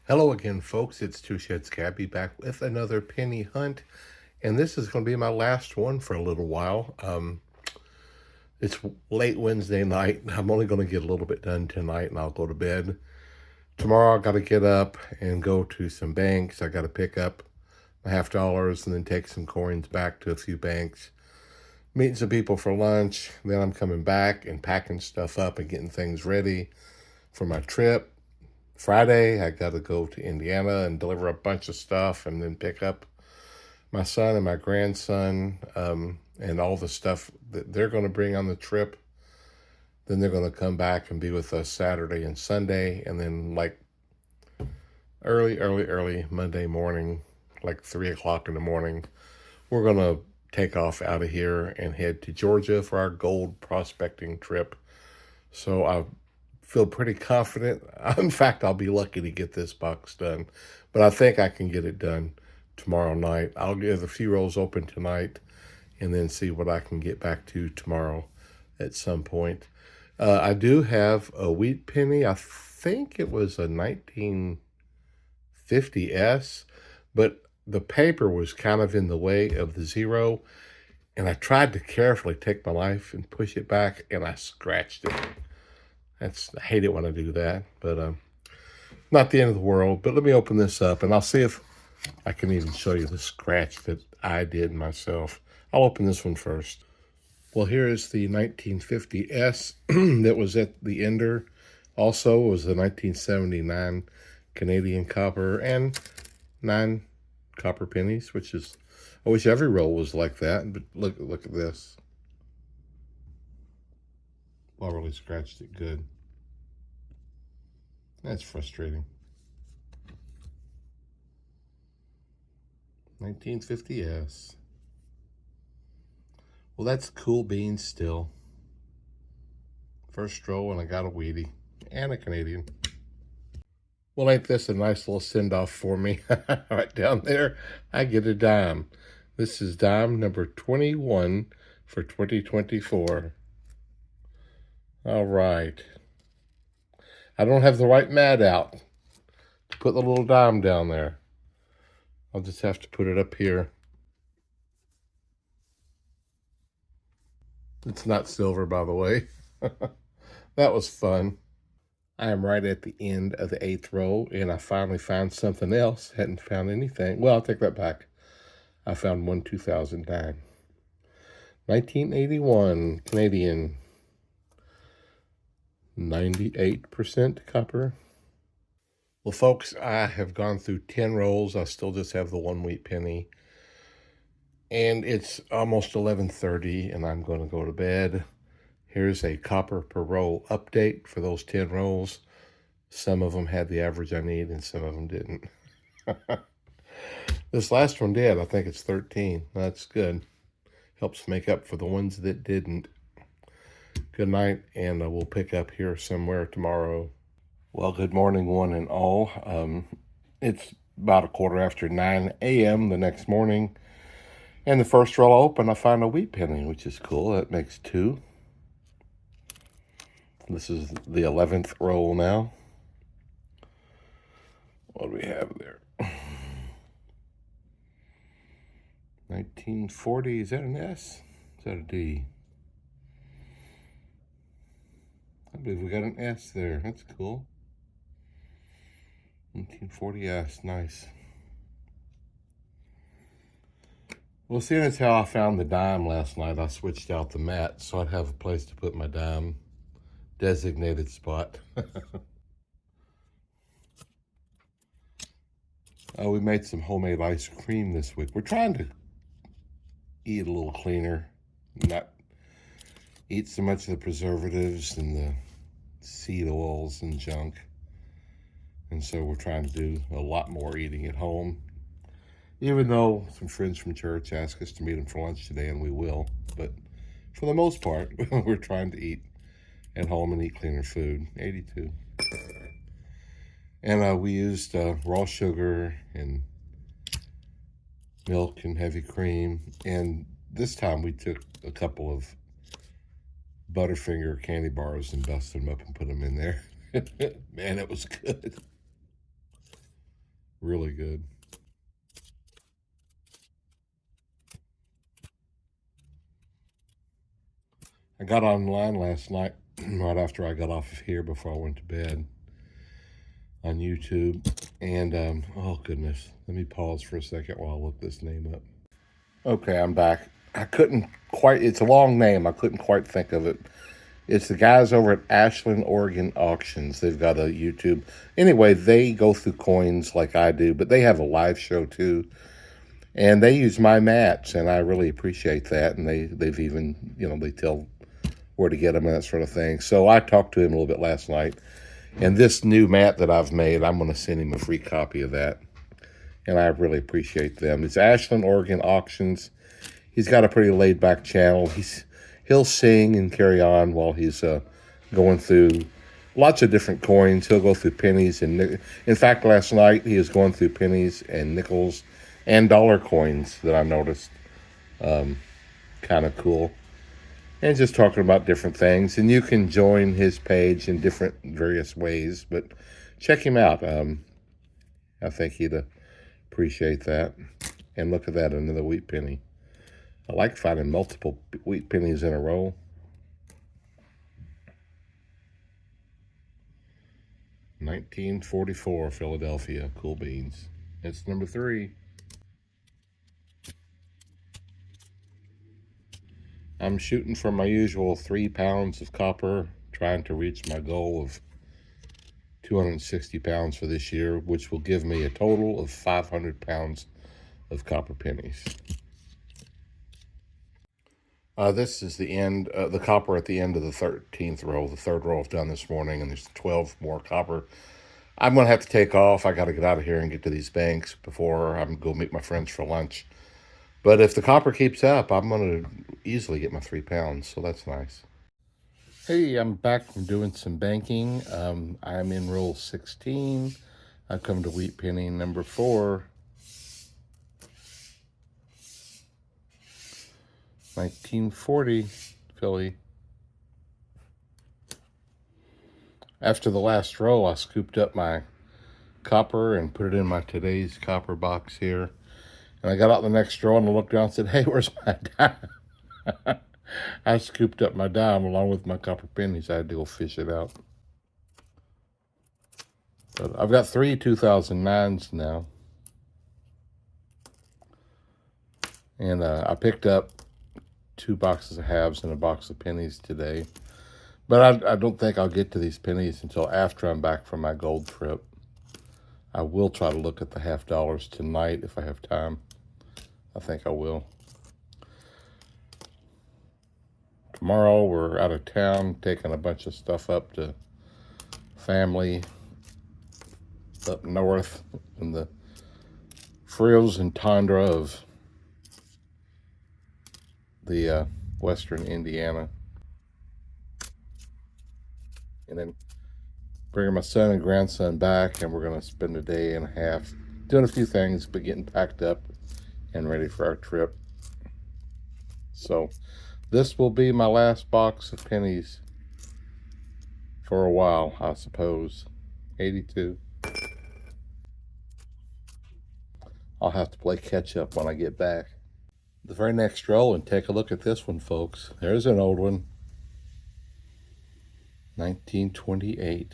Hello again, folks. It's Two Sheds Cabby back with another penny hunt, and this is going to be my last one for a little while. It's late Wednesday night. I'm only going to get a little bit done tonight, and I'll go to bed. Tomorrow, I got to get up and go to some banks. I got to pick up my $50 and then take some coins back to a few banks, meeting some people for lunch. Then I'm coming back and packing stuff up and getting things ready for my trip. Friday, I got to go to Indiana and deliver a bunch of stuff and then pick up my son and my grandson and all the stuff that they're going to bring on the trip. Then they're going to come back and be with us Saturday and Sunday. And then, like, early Monday morning, like 3 o'clock in the morning, we're going to take off out of here and head to Georgia for our gold prospecting trip. So I feel pretty confident. In fact, I'll be lucky to get this box done, but I think I can get it done tomorrow night. I'll get a few rolls open tonight and then see what I can get back to tomorrow at some point. I do have a wheat penny. I think it was a 1950S, but the paper was kind of in the way of the zero, and I tried to carefully take my knife and push it back, and I scratched it. I hate it when I do that, but not the end of the world. But let me open this up, and I'll see if I can even show you the scratch that I did myself. I'll open this one first. Well, here is the 1950S that was at the ender. Also, it was the 1979 Canadian copper and 9 copper pennies, which is, I wish every roll was like that, but look at this. Well, I really scratched it good. That's frustrating. 1950S. Well, that's cool beans still. First roll, and I got a Wheatie and a Canadian. Well, ain't this a nice little send-off for me? Right down there, I get a dime. This is dime number 21 for 2024. All right. I don't have the right mat out to put the little dime down there. I'll just have to put it up here. It's not silver, by the way. That was fun. I am right at the end of the 8th row, and I finally found something else. Hadn't found anything. Well, I'll take that back. I found one 2009. 1981 Canadian. 98% copper. Well, folks, I have gone through 10 rolls. I still just have the 1 wheat penny. And it's almost 11:30, and I'm going to go to bed. Here's a copper per roll update for those 10 rolls. Some of them had the average I need, and some of them didn't. This last one did. I think it's 13. That's good. Helps make up for the ones that didn't. Good night, and we'll pick up here somewhere tomorrow. Well, good morning, one and all. It's about 9:15 a.m. the next morning, and the first roll I open, I find a wheat penny, which is cool. That makes 2. This is the 11th roll now. What do we have there? 1940, is that an S? Is that a D? I believe we got an S there. That's cool. 1940 S, nice. Well, seeing as how I found the dime last night, I switched out the mat so I'd have a place to put my dime designated spot. Oh, we made some homemade ice cream this week. We're trying to eat a little cleaner, not eat so much of the preservatives and the seed oils and junk. And so we're trying to do a lot more eating at home. Even though some friends from church asked us to meet them for lunch today, and we will. But for the most part, we're trying to eat at home and eat cleaner food. 82. And we used raw sugar and milk and heavy cream. And this time we took a couple of Butterfinger candy bars and dusted them up and put them in there. Man, it was good. Really good. I got online last night, right after I got off of here before I went to bed, on YouTube. And, oh goodness, let me pause for a second while I look this name up. Okay, I'm back. I couldn't quite, it's a long name. I couldn't quite think of it. It's the guys over at Ashland, Oregon Auctions. They've got a YouTube. Anyway, they go through coins like I do, but they have a live show too. And they use my mats, and I really appreciate that. And they've even, they tell where to get them and that sort of thing. So I talked to him a little bit last night. And this new mat that I've made, I'm going to send him a free copy of that. And I really appreciate them. It's Ashland, Oregon Auctions. He's got a pretty laid-back channel. He'll sing and carry on while he's going through lots of different coins. He'll go through pennies and in fact, last night he was going through pennies and nickels and dollar coins that I noticed. Kind of cool. And just talking about different things. And you can join his page in different various ways, but check him out. I think he'd appreciate that. And look at that, another wheat penny. I like finding multiple wheat pennies in a row. $19.44, Philadelphia, cool beans. It's number 3. I'm shooting for my usual 3 pounds of copper, trying to reach my goal of 260 pounds for this year, which will give me a total of 500 pounds of copper pennies. This is the end, the copper at the end of the 13th row. The third row I've done this morning, and there's 12 more copper. I'm going to have to take off. I got to get out of here and get to these banks before I'm going to meet my friends for lunch. But if the copper keeps up, I'm going to easily get my 3 pounds, so that's nice. Hey, I'm back from doing some banking. I'm in roll 16. I've come to wheat penny number 4. 1940, Philly. After the last row, I scooped up my copper and put it in my today's copper box here. And I got out the next row and I looked down and said, hey, where's my dime? I scooped up my dime along with my copper pennies. I had to go fish it out. But I've got 3 2009s now. And I picked up 2 boxes of halves and a box of pennies today. But I don't think I'll get to these pennies until after I'm back from my gold trip. I will try to look at the half dollars tonight if I have time. I think I will. Tomorrow we're out of town taking a bunch of stuff up to family up north in the frozen tundra of the western Indiana. And then bringing my son and grandson back, and we're going to spend a day and a half doing a few things, but getting packed up and ready for our trip. So this will be my last box of pennies for a while, I suppose. 82. I'll have to play catch up when I get back. The very next roll, and take a look at this one, folks. There's an old one. 1928.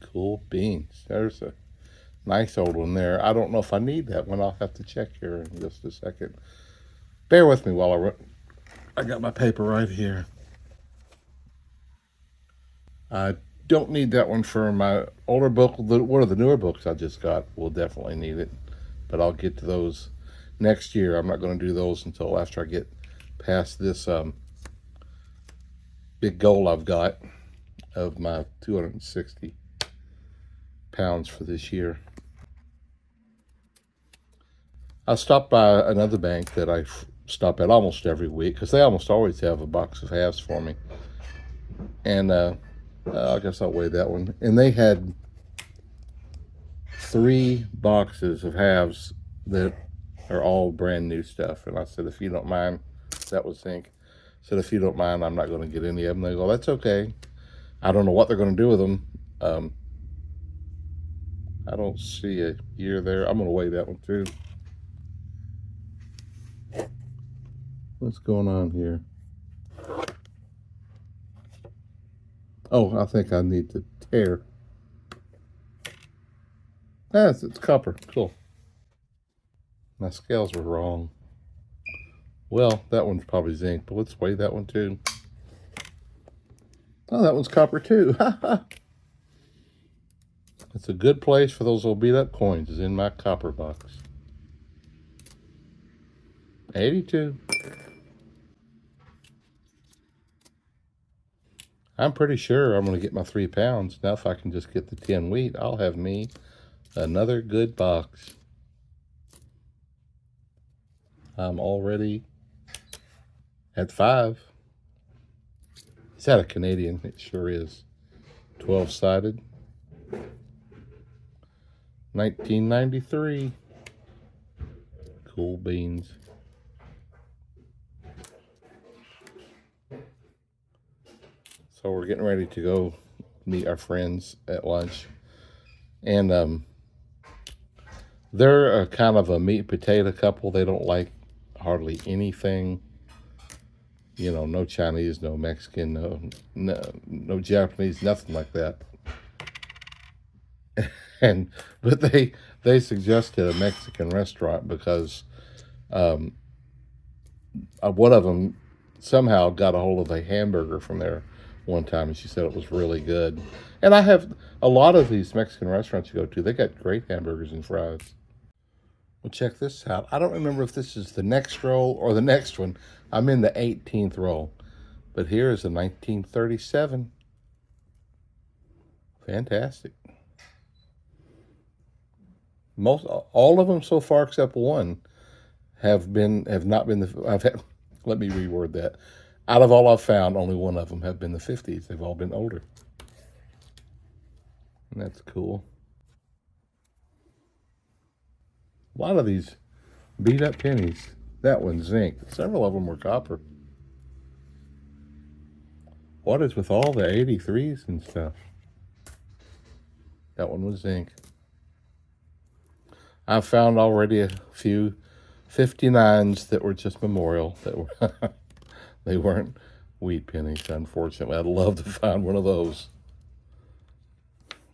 Cool beans. There's a nice old one there. I don't know if I need that one. I'll have to check here in just a second. Bear with me while I got my paper right here. I don't need that one for my older book. One of the newer books I just got will definitely need it. But I'll get to those next year. I'm not going to do those until after I get past this big goal I've got of my 260 pounds for this year. I stopped by another bank that I stop at almost every week because they almost always have a box of halves for me. And I guess I'll weigh that one. And they had 3 boxes of halves that are all brand new stuff. And I said, if you don't mind, that was Zinc. I said, if you don't mind, I'm not going to get any of them. They go, that's okay. I don't know what they're going to do with them. I don't see a year there. I'm going to weigh that one too. What's going on here? Oh, I think I need to tear. Yes, it's copper. Cool. My scales were wrong. Well, that one's probably zinc, but let's weigh that one too. Oh, that one's copper too. It's a good place for those old beat up coins, is in my copper box. 82. I'm pretty sure I'm going to get my 3 pounds. Now, if I can just get the 10 wheat, I'll have me another good box. I'm already at 5. Is that a Canadian? It sure is. 12-sided. 1993. Cool beans. So we're getting ready to go meet our friends at lunch. And they're a kind of a meat potato couple. They don't like hardly anything. You know, no Chinese, no Mexican, no Japanese, nothing like that. But they suggested a Mexican restaurant because one of them somehow got a hold of a hamburger from there one time, and she said it was really good. And I have a lot of these Mexican restaurants you go to, they got great hamburgers and fries. Well, check this out. I don't remember if this is the next roll or the next one. I'm in the 18th roll, but here is a 1937. Fantastic. All of them so far except one have not been let me reword that. Out of all I've found, only one of them have been the 50s. They've all been older. And that's cool. A lot of these beat up pennies. That one's zinc. Several of them were copper. What is with all the 83s and stuff? That one was zinc. I've found already a few 59s that were just memorial. That were they weren't wheat pennies, unfortunately. I'd love to find one of those.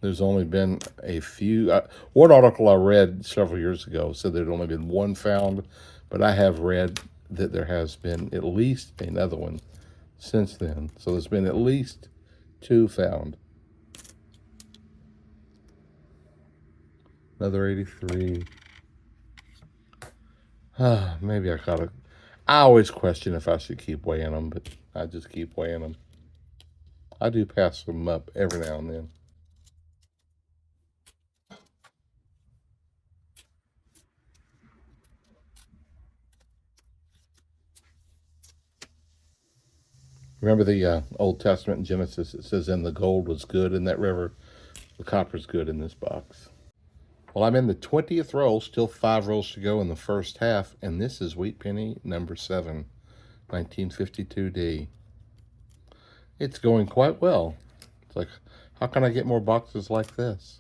There's only been a few. One article I read several years ago said there'd only been one found, but I have read that there has been at least another one since then. So there's been at least 2 found. Another 83. Maybe I gotta. I always question if I should keep weighing them, but I just keep weighing them. I do pass them up every now and then. Remember the Old Testament in Genesis? It says, "And the gold was good in that river. The copper's good in this box." Well, I'm in the 20th roll, still 5 rolls to go in the first half, and this is wheat penny number 7, 1952D. It's going quite well. It's like, how can I get more boxes like this?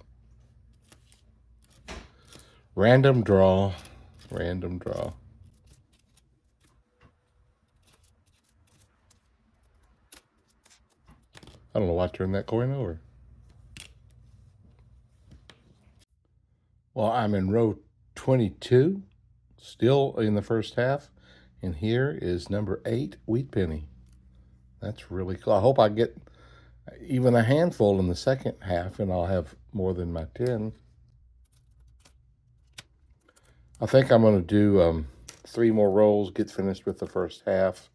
Random draw. Random draw. I don't know why I turned that coin over. Well, I'm in row 22, still in the first half, and here is number 8, wheat penny. That's really cool. I hope I get even a handful in the second half, and I'll have more than my 10. I think I'm going to do 3 more rolls, get finished with the first half,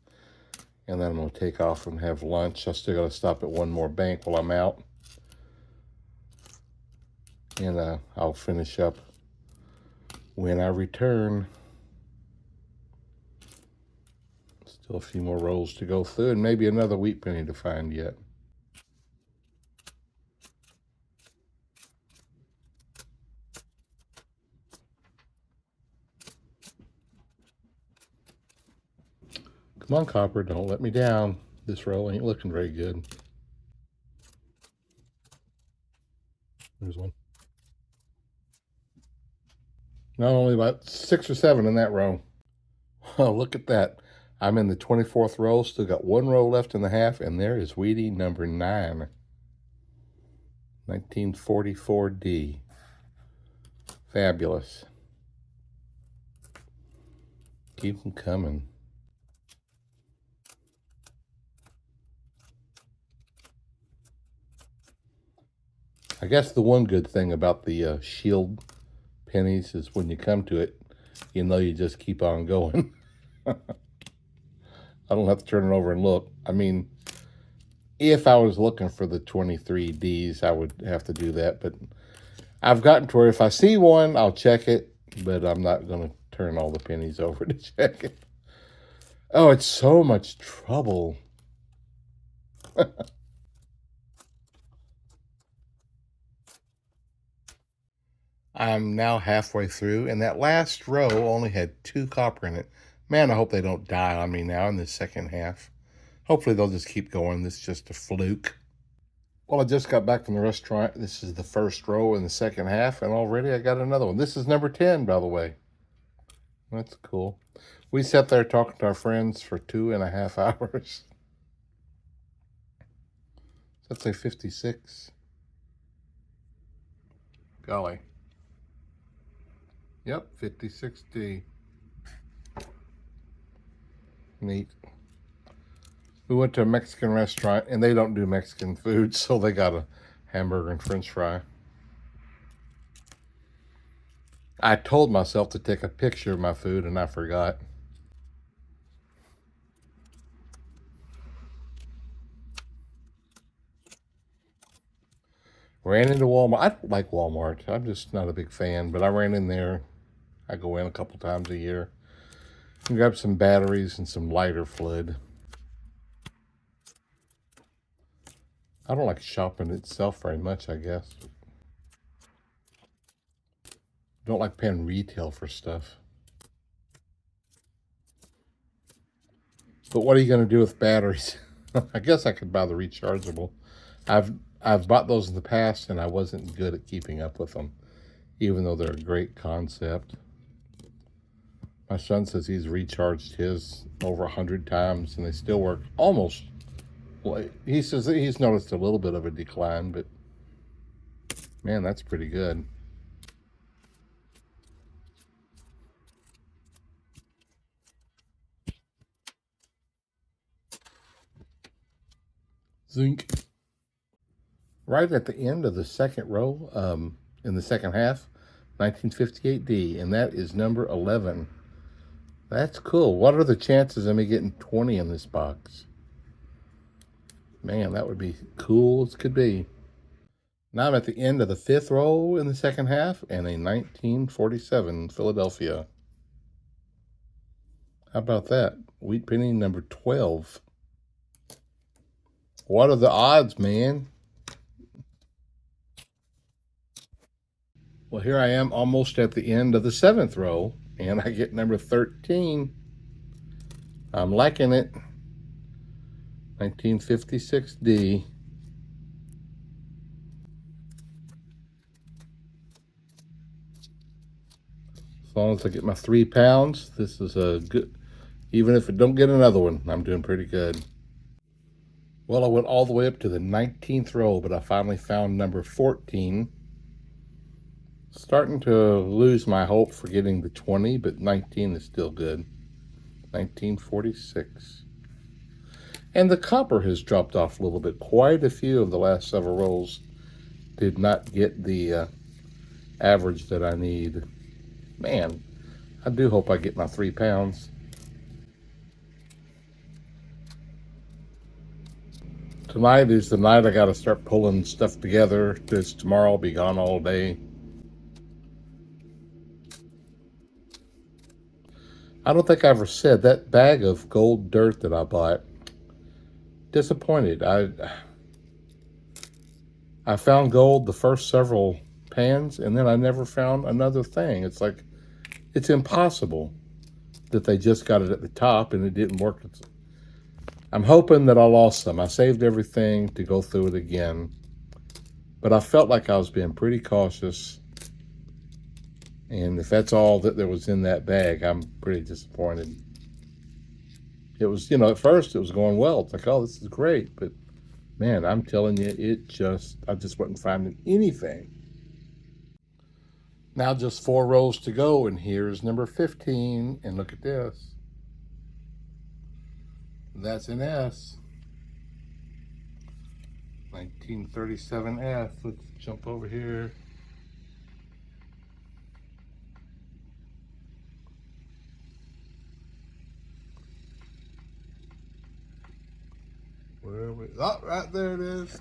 and then I'm going to take off and have lunch. I still got to stop at one more bank while I'm out, and I'll finish up when I return. Still a few more rolls to go through, and maybe another wheat penny to find yet. Come on, copper, don't let me down. This roll ain't looking very good. There's one. Not only about 6 or 7 in that row. Oh, look at that. I'm in the 24th row, still got 1 row left in the half, and there is Wheatie number 9, 1944D. Fabulous. Keep them coming. I guess the one good thing about the shield pennies is when you come to it, you know you just keep on going. I don't have to turn it over and look. I mean, if I was looking for the 23Ds, I would have to do that. But I've gotten to where if I see one, I'll check it. But I'm not going to turn all the pennies over to check it. Oh, it's so much trouble. I'm now halfway through, and that last row only had 2 copper in it. Man, I hope they don't die on me now in the second half. Hopefully they'll just keep going. This is just a fluke. Well, I just got back from the restaurant. This is the first row in the second half, and already I got another one. This is number 10, by the way. That's cool. We sat there talking to our friends for 2.5 hours. Let's say 56. Golly. Yep, 56D. Neat. We went to a Mexican restaurant, and they don't do Mexican food, so they got a hamburger and french fry. I told myself to take a picture of my food, and I forgot. Ran into Walmart. I don't like Walmart. I'm just not a big fan, but I ran in there. I go in a couple times a year and grab some batteries and some lighter fluid. I don't like shopping itself very much, I guess. Don't like paying retail for stuff. But what are you going to do with batteries? I guess I could buy the rechargeable. I've bought those in the past, and I wasn't good at keeping up with them, even though they're a great concept. My son says he's recharged his over 100 times, and they still work almost. Well, he says that he's noticed a little bit of a decline, but man, that's pretty good. Zinc. Right at the end of the second row, in the second half, 1958D, and that is number 11. That's cool. What are the chances of me getting 20 in this box? Man, that would be cool as could be. Now I'm at the end of the 5th row in the second half, and a 1947 Philadelphia. How about that? Wheat penny number 12. What are the odds, man? Well, here I am almost at the end of the 7th row, and I get number 13. I'm liking it. 1956D. As long as I get my 3 pounds, this is a good, even if I don't get another one, I'm doing pretty good. Well, I went all the way up to the 19th row, but I finally found number 14. Starting to lose my hope for getting the 20, but 19 is still good. 1946. And the copper has dropped off a little bit. Quite a few of the last several rolls did not get the average that I need. Man, I do hope I get my 3 pounds. Tonight is the night I got to start pulling stuff together, because tomorrow I'll be gone all day. I don't think I ever said that bag of gold dirt that I bought. Disappointed. I found gold the first several pans, and then I never found another thing. It's like, it's impossible that they just got it at the top and it didn't work. I'm hoping that I lost some. I saved everything to go through it again, but I felt like I was being pretty cautious, And if that's all that there was in that bag, I'm pretty disappointed. It was, you know, at first it was going well. It's like, oh, this is great. But man, I'm telling you, I just wasn't finding anything. Now just 4 rows to go, and here's number 15. And look at this. That's an S. 1937 S. Let's jump over here. Where are we? Oh, right there it is.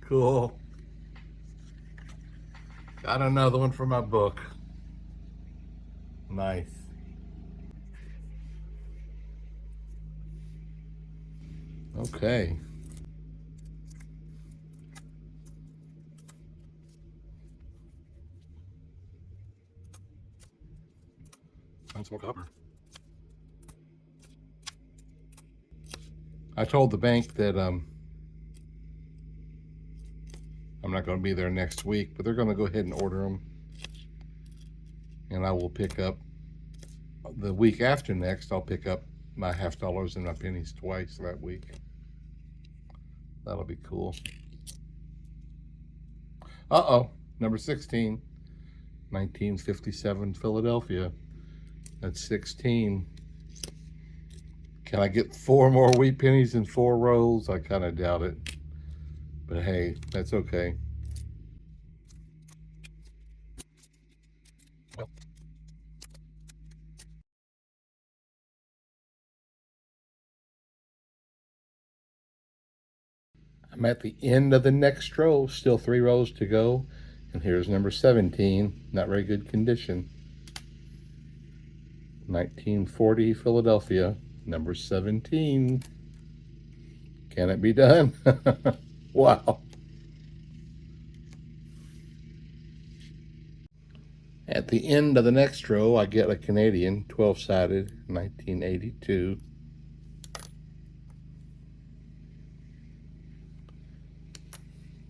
Cool. Got another one for my book. Nice. Okay. Find some more copper. I told the bank that I'm not going to be there next week, but they're going to go ahead and order them. And I will pick up the week after next. I'll pick up my $50 and my pennies twice that week. That'll be cool. Uh-oh, number 16, 1957 Philadelphia. That's 16. Can I get 4 more wheat pennies in 4 rows? I kind of doubt it. But hey, that's okay. Well, I'm at the end of the next row, still 3 rows to go. And here's number 17, not very good condition. 1940 Philadelphia, number 17. Can it be done? Wow. At the end of the next row, I get a Canadian 12-sided 1982.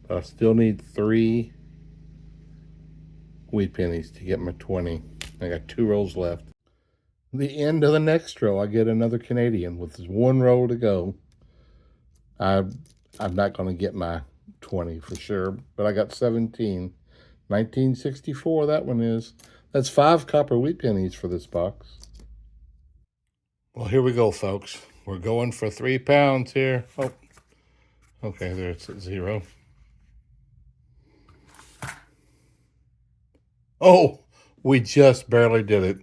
But I still need 3 wheat pennies to get my 20. I got 2 rows left. The end of the next row, I get another Canadian with 1 row to go. I'm not going to get my 20 for sure, but I got 17. 1964, that one is. That's 5 copper wheat pennies for this box. Well, here we go, folks. We're going for 3 pounds here. Oh, okay, there it's at 0. Oh, we just barely did it.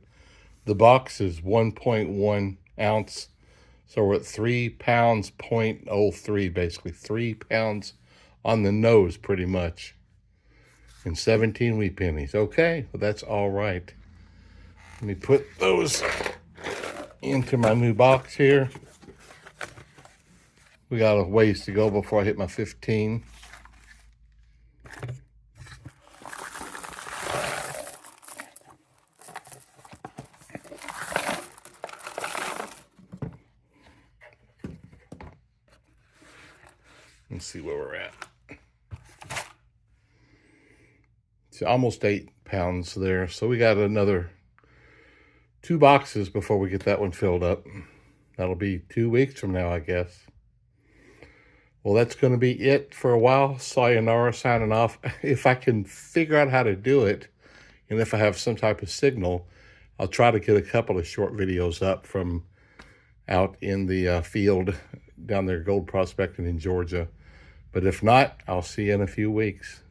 The box is 1.1 ounce. So we're at 3 pounds, 0.03, basically 3 pounds on the nose, pretty much. And 17 wheat pennies. Okay, well, that's all right. Let me put those into my new box here. We got a ways to go before I hit my 15. Let's see where we're at. It's almost 8 pounds there. So we got another 2 boxes before we get that one filled up. That'll be 2 weeks from now, I guess. Well, that's going to be it for a while. Sayonara, signing off. If I can figure out how to do it, and if I have some type of signal, I'll try to get a couple of short videos up from out in the field down there gold prospecting in Georgia. But if not, I'll see you in a few weeks.